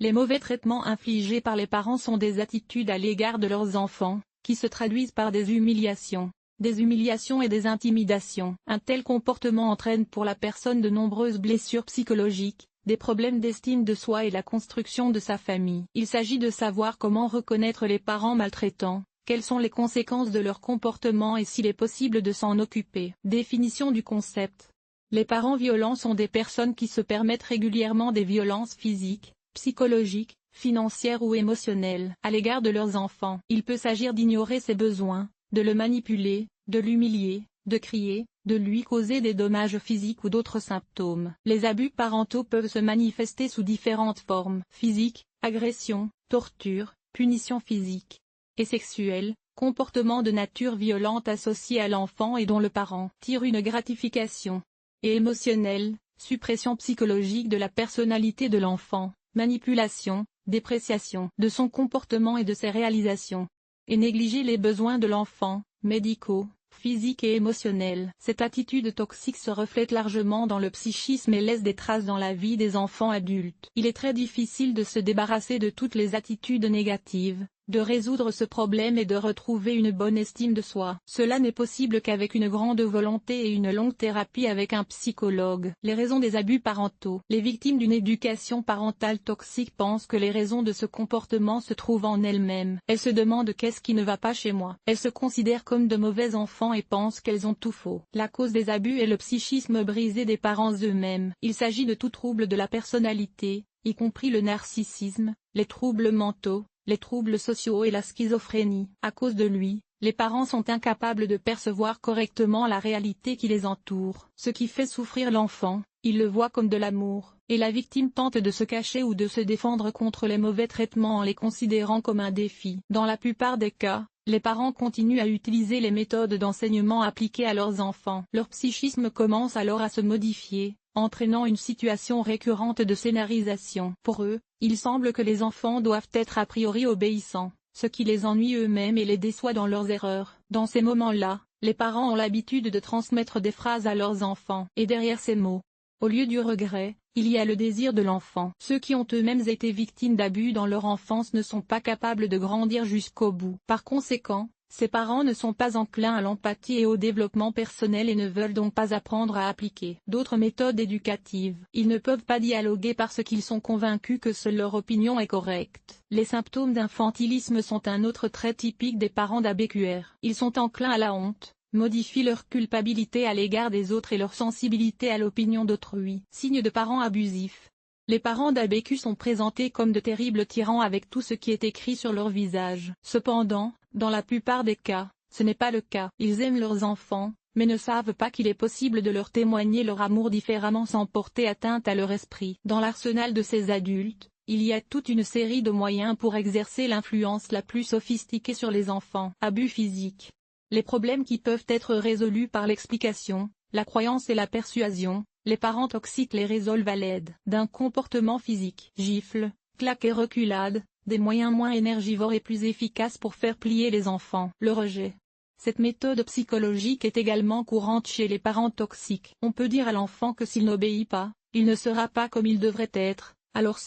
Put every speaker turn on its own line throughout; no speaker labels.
Les mauvais traitements infligés par les parents sont des attitudes à l'égard de leurs enfants, qui se traduisent par des humiliations et des intimidations. Un tel comportement entraîne pour la personne de nombreuses blessures psychologiques, des problèmes d'estime de soi et la construction de sa famille. Il s'agit de savoir comment reconnaître les parents maltraitants, quelles sont les conséquences de leur comportement et s'il est possible de s'en occuper. Définition du concept. Les parents violents sont des personnes qui se permettent régulièrement des violences physiques, psychologiques, financières ou émotionnelles à l'égard de leurs enfants. Il peut s'agir d'ignorer ses besoins, de le manipuler, de l'humilier, de crier, de lui causer des dommages physiques ou d'autres symptômes. Les abus parentaux peuvent se manifester sous différentes formes: physique, agression, torture, punition physique et sexuelle, comportement de nature violente associé à l'enfant et dont le parent tire une gratification, et émotionnelle, suppression psychologique de la personnalité de l'enfant, manipulation, dépréciation de son comportement et de ses réalisations, et négliger les besoins de l'enfant, médicaux, physiques et émotionnels. Cette attitude toxique se reflète largement dans le psychisme et laisse des traces dans la vie des enfants adultes. Il est très difficile de se débarrasser de toutes les attitudes négatives, de résoudre ce problème et de retrouver une bonne estime de soi. Cela n'est possible qu'avec une grande volonté et une longue thérapie avec un psychologue. Les raisons des abus parentaux. Les victimes d'une éducation parentale toxique pensent que les raisons de ce comportement se trouvent en elles-mêmes. Elles se demandent qu'est-ce qui ne va pas chez moi. Elles se considèrent comme de mauvais enfants et pensent qu'elles ont tout faux. La cause des abus est le psychisme brisé des parents eux-mêmes. Il s'agit de tout trouble de la personnalité, y compris le narcissisme, les troubles mentaux, les troubles sociaux et la schizophrénie. À cause de lui, les parents sont incapables de percevoir correctement la réalité qui les entoure. Ce qui fait souffrir l'enfant, il le voit comme de l'amour, et la victime tente de se cacher ou de se défendre contre les mauvais traitements en les considérant comme un défi. Dans la plupart des cas, les parents continuent à utiliser les méthodes d'enseignement appliquées à leurs enfants. Leur psychisme commence alors à se modifier, entraînant une situation récurrente de scénarisation. Pour eux, il semble que les enfants doivent être a priori obéissants, ce qui les ennuie eux-mêmes et les déçoit dans leurs erreurs. Dans ces moments-là, les parents ont l'habitude de transmettre des phrases à leurs enfants. Et derrière ces mots, au lieu du regret, il y a le désir de l'enfant. Ceux qui ont eux-mêmes été victimes d'abus dans leur enfance ne sont pas capables de grandir jusqu'au bout. Par conséquent, ces parents ne sont pas enclins à l'empathie et au développement personnel et ne veulent donc pas apprendre à appliquer d'autres méthodes éducatives. Ils ne peuvent pas dialoguer parce qu'ils sont convaincus que seule leur opinion est correcte. Les symptômes d'infantilisme sont un autre trait typique des parents d'ABQR. Ils sont enclins à la honte, modifient leur culpabilité à l'égard des autres et leur sensibilité à l'opinion d'autrui. Signe de parents abusifs. Les parents d'ABQ sont présentés comme de terribles tyrans avec tout ce qui est écrit sur leur visage. Cependant, dans la plupart des cas, ce n'est pas le cas. Ils aiment leurs enfants, mais ne savent pas qu'il est possible de leur témoigner leur amour différemment sans porter atteinte à leur esprit. Dans l'arsenal de ces adultes, il y a toute une série de moyens pour exercer l'influence la plus sophistiquée sur les enfants. Abus physiques. Les problèmes qui peuvent être résolus par l'explication, la croyance et la persuasion. Les parents toxiques les résolvent à l'aide d'un comportement physique. Gifles, claques et reculades, des moyens moins énergivores et plus efficaces pour faire plier les enfants. Le rejet. Cette méthode psychologique est également courante chez les parents toxiques. On peut dire à l'enfant que s'il n'obéit pas, il ne sera pas comme il devrait être, alors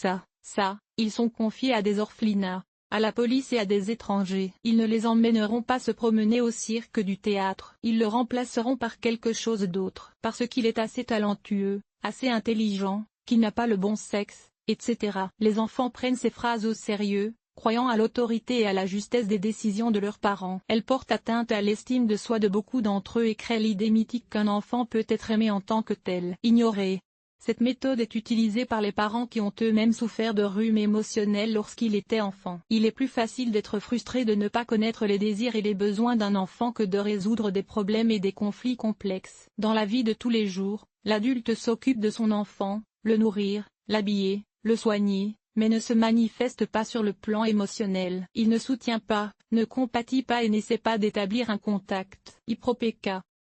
ils sont confiés à des orphelinats, à la police et à des étrangers. Ils ne les emmèneront pas se promener au cirque du théâtre. Ils le remplaceront par quelque chose d'autre. Parce qu'il est assez talentueux, assez intelligent, qu'il n'a pas le bon sexe, etc. Les enfants prennent ces phrases au sérieux, croyant à l'autorité et à la justesse des décisions de leurs parents. Elles portent atteinte à l'estime de soi de beaucoup d'entre eux et créent l'idée mythique qu'un enfant peut être aimé en tant que tel. Ignoré. Cette méthode est utilisée par les parents qui ont eux-mêmes souffert de rhume émotionnel lorsqu'ils étaient enfants. Il est plus facile d'être frustré de ne pas connaître les désirs et les besoins d'un enfant que de résoudre des problèmes et des conflits complexes. Dans la vie de tous les jours, l'adulte s'occupe de son enfant, le nourrir, l'habiller, le soigner, mais ne se manifeste pas sur le plan émotionnel. Il ne soutient pas, ne compatit pas et n'essaie pas d'établir un contact. IPROPK.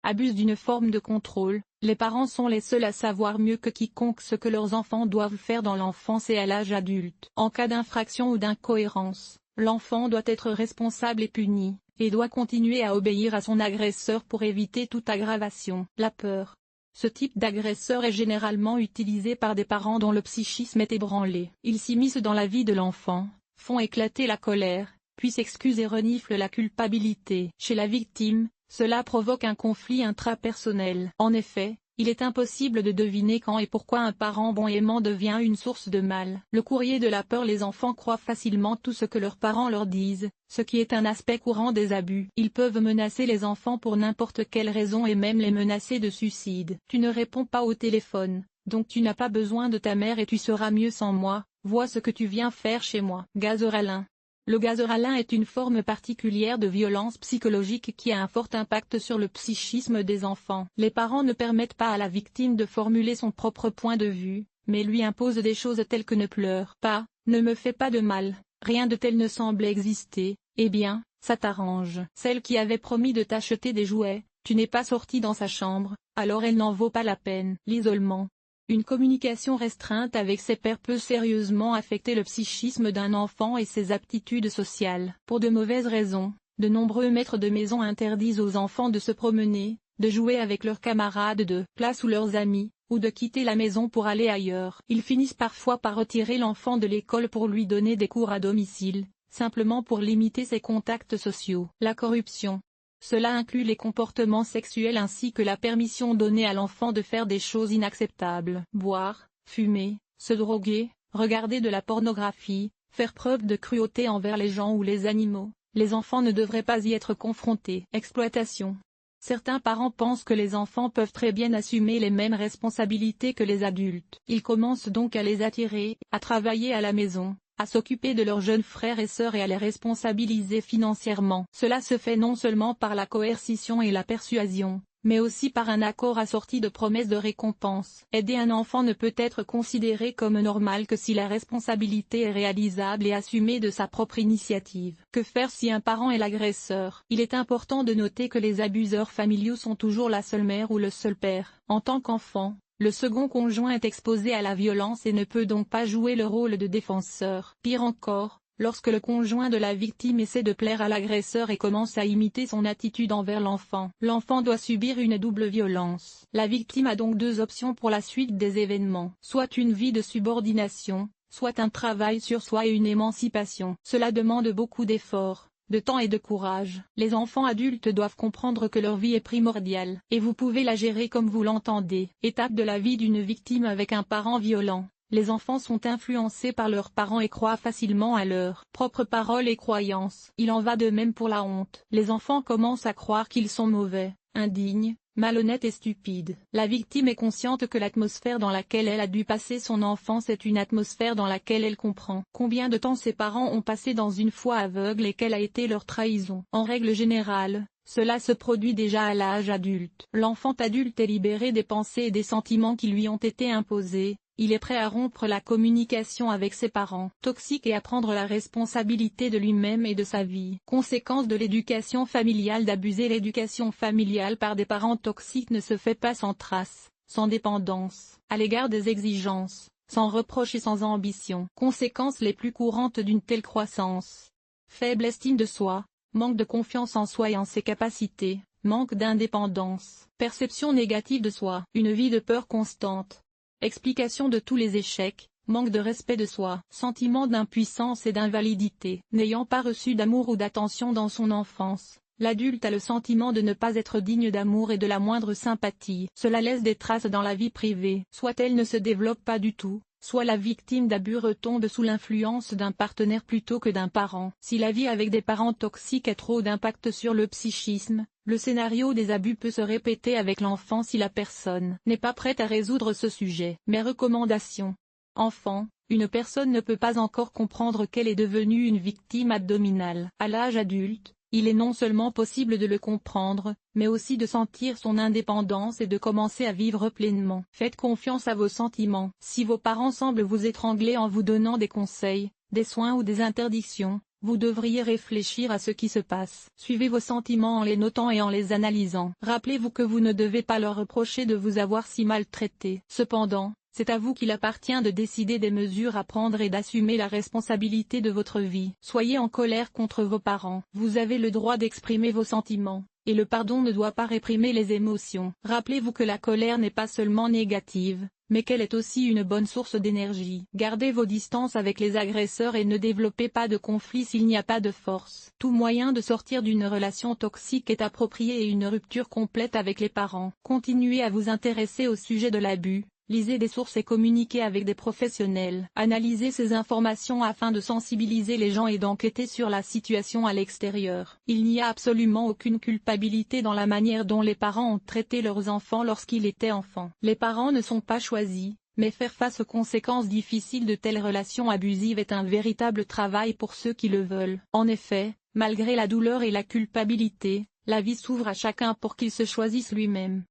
Abusent d'une forme de contrôle. Les parents sont les seuls à savoir mieux que quiconque ce que leurs enfants doivent faire dans l'enfance et à l'âge adulte. En cas d'infraction ou d'incohérence, l'enfant doit être responsable et puni, et doit continuer à obéir à son agresseur pour éviter toute aggravation. La peur. Ce type d'agresseur est généralement utilisé par des parents dont le psychisme est ébranlé. Ils s'immiscent dans la vie de l'enfant, font éclater la colère, puis s'excusent et reniflent la culpabilité. Chez la victime, cela provoque un conflit intrapersonnel. En effet, il est impossible de deviner quand et pourquoi un parent bon et aimant devient une source de mal. Le courrier de la peur. Les enfants croient facilement tout ce que leurs parents leur disent, ce qui est un aspect courant des abus. Ils peuvent menacer les enfants pour n'importe quelle raison et même les menacer de suicide. Tu ne réponds pas au téléphone, donc tu n'as pas besoin de ta mère et tu seras mieux sans moi, vois ce que tu viens faire chez moi. Gazoralin. Le gazoralin est une forme particulière de violence psychologique qui a un fort impact sur le psychisme des enfants. Les parents ne permettent pas à la victime de formuler son propre point de vue, mais lui imposent des choses telles que ne pleure pas, ne me fais pas de mal, rien de tel ne semble exister, eh bien, ça t'arrange. Celle qui avait promis de t'acheter des jouets, tu n'es pas sorti dans sa chambre, alors elle n'en vaut pas la peine. L'isolement. Une communication restreinte avec ses pairs peut sérieusement affecter le psychisme d'un enfant et ses aptitudes sociales. Pour de mauvaises raisons, de nombreux maîtres de maison interdisent aux enfants de se promener, de jouer avec leurs camarades de classe ou leurs amis, ou de quitter la maison pour aller ailleurs. Ils finissent parfois par retirer l'enfant de l'école pour lui donner des cours à domicile, simplement pour limiter ses contacts sociaux. La corruption. Cela inclut les comportements sexuels ainsi que la permission donnée à l'enfant de faire des choses inacceptables. Boire, fumer, se droguer, regarder de la pornographie, faire preuve de cruauté envers les gens ou les animaux. Les enfants ne devraient pas y être confrontés. Exploitation. Certains parents pensent que les enfants peuvent très bien assumer les mêmes responsabilités que les adultes. Ils commencent donc à les attirer, à travailler à la maison, à s'occuper de leurs jeunes frères et sœurs et à les responsabiliser financièrement. Cela se fait non seulement par la coercition et la persuasion, mais aussi par un accord assorti de promesses de récompense. Aider un enfant ne peut être considéré comme normal que si la responsabilité est réalisable et assumée de sa propre initiative. Que faire si un parent est l'agresseur? Il est important de noter que les abuseurs familiaux sont toujours la seule mère ou le seul père. En tant qu'enfant, le second conjoint est exposé à la violence et ne peut donc pas jouer le rôle de défenseur. Pire encore, lorsque le conjoint de la victime essaie de plaire à l'agresseur et commence à imiter son attitude envers l'enfant, l'enfant doit subir une double violence. La victime a donc deux options pour la suite des événements, soit une vie de subordination, soit un travail sur soi et une émancipation. Cela demande beaucoup d'efforts, de temps et de courage. Les enfants adultes doivent comprendre que leur vie est primordiale, et vous pouvez la gérer comme vous l'entendez. Étape de la vie d'une victime avec un parent violent. Les enfants sont influencés par leurs parents et croient facilement à leurs propres paroles et croyances. Il en va de même pour la honte. Les enfants commencent à croire qu'ils sont mauvais, indignes, malhonnête et stupide. La victime est consciente que l'atmosphère dans laquelle elle a dû passer son enfance est une atmosphère dans laquelle elle comprend combien de temps ses parents ont passé dans une foi aveugle et quelle a été leur trahison. En règle générale, cela se produit déjà à l'âge adulte. L'enfant adulte est libéré des pensées et des sentiments qui lui ont été imposés. Il est prêt à rompre la communication avec ses parents toxiques et à prendre la responsabilité de lui-même et de sa vie. Conséquence de l'éducation familiale d'abuser. L'éducation familiale par des parents toxiques ne se fait pas sans trace, sans dépendance, à l'égard des exigences, sans reproche et sans ambition. Conséquences les plus courantes d'une telle croissance. Faible estime de soi, manque de confiance en soi et en ses capacités, manque d'indépendance, perception négative de soi, une vie de peur constante. Explication de tous les échecs, manque de respect de soi, sentiment d'impuissance et d'invalidité. N'ayant pas reçu d'amour ou d'attention dans son enfance, l'adulte a le sentiment de ne pas être digne d'amour et de la moindre sympathie. Cela laisse des traces dans la vie privée. Soit elle ne se développe pas du tout, soit la victime d'abus retombe sous l'influence d'un partenaire plutôt que d'un parent. Si la vie avec des parents toxiques a trop d'impact sur le psychisme, le scénario des abus peut se répéter avec l'enfant si la personne n'est pas prête à résoudre ce sujet. Mes recommandations. Enfant, une personne ne peut pas encore comprendre qu'elle est devenue une victime abdominale. À l'âge adulte, il est non seulement possible de le comprendre, mais aussi de sentir son indépendance et de commencer à vivre pleinement. Faites confiance à vos sentiments. Si vos parents semblent vous étrangler en vous donnant des conseils, des soins ou des interdictions, vous devriez réfléchir à ce qui se passe. Suivez vos sentiments en les notant et en les analysant. Rappelez-vous que vous ne devez pas leur reprocher de vous avoir si maltraité. Cependant, c'est à vous qu'il appartient de décider des mesures à prendre et d'assumer la responsabilité de votre vie. Soyez en colère contre vos parents. Vous avez le droit d'exprimer vos sentiments, et le pardon ne doit pas réprimer les émotions. Rappelez-vous que la colère n'est pas seulement négative, mais qu'elle est aussi une bonne source d'énergie. Gardez vos distances avec les agresseurs et ne développez pas de conflit s'il n'y a pas de force. Tout moyen de sortir d'une relation toxique est approprié et une rupture complète avec les parents. Continuez à vous intéresser au sujet de l'abus. Lisez des sources et communiquez avec des professionnels. Analysez ces informations afin de sensibiliser les gens et d'enquêter sur la situation à l'extérieur. Il n'y a absolument aucune culpabilité dans la manière dont les parents ont traité leurs enfants lorsqu'ils étaient enfants. Les parents ne sont pas choisis, mais faire face aux conséquences difficiles de telles relations abusives est un véritable travail pour ceux qui le veulent. En effet, malgré la douleur et la culpabilité, la vie s'ouvre à chacun pour qu'il se choisisse lui-même.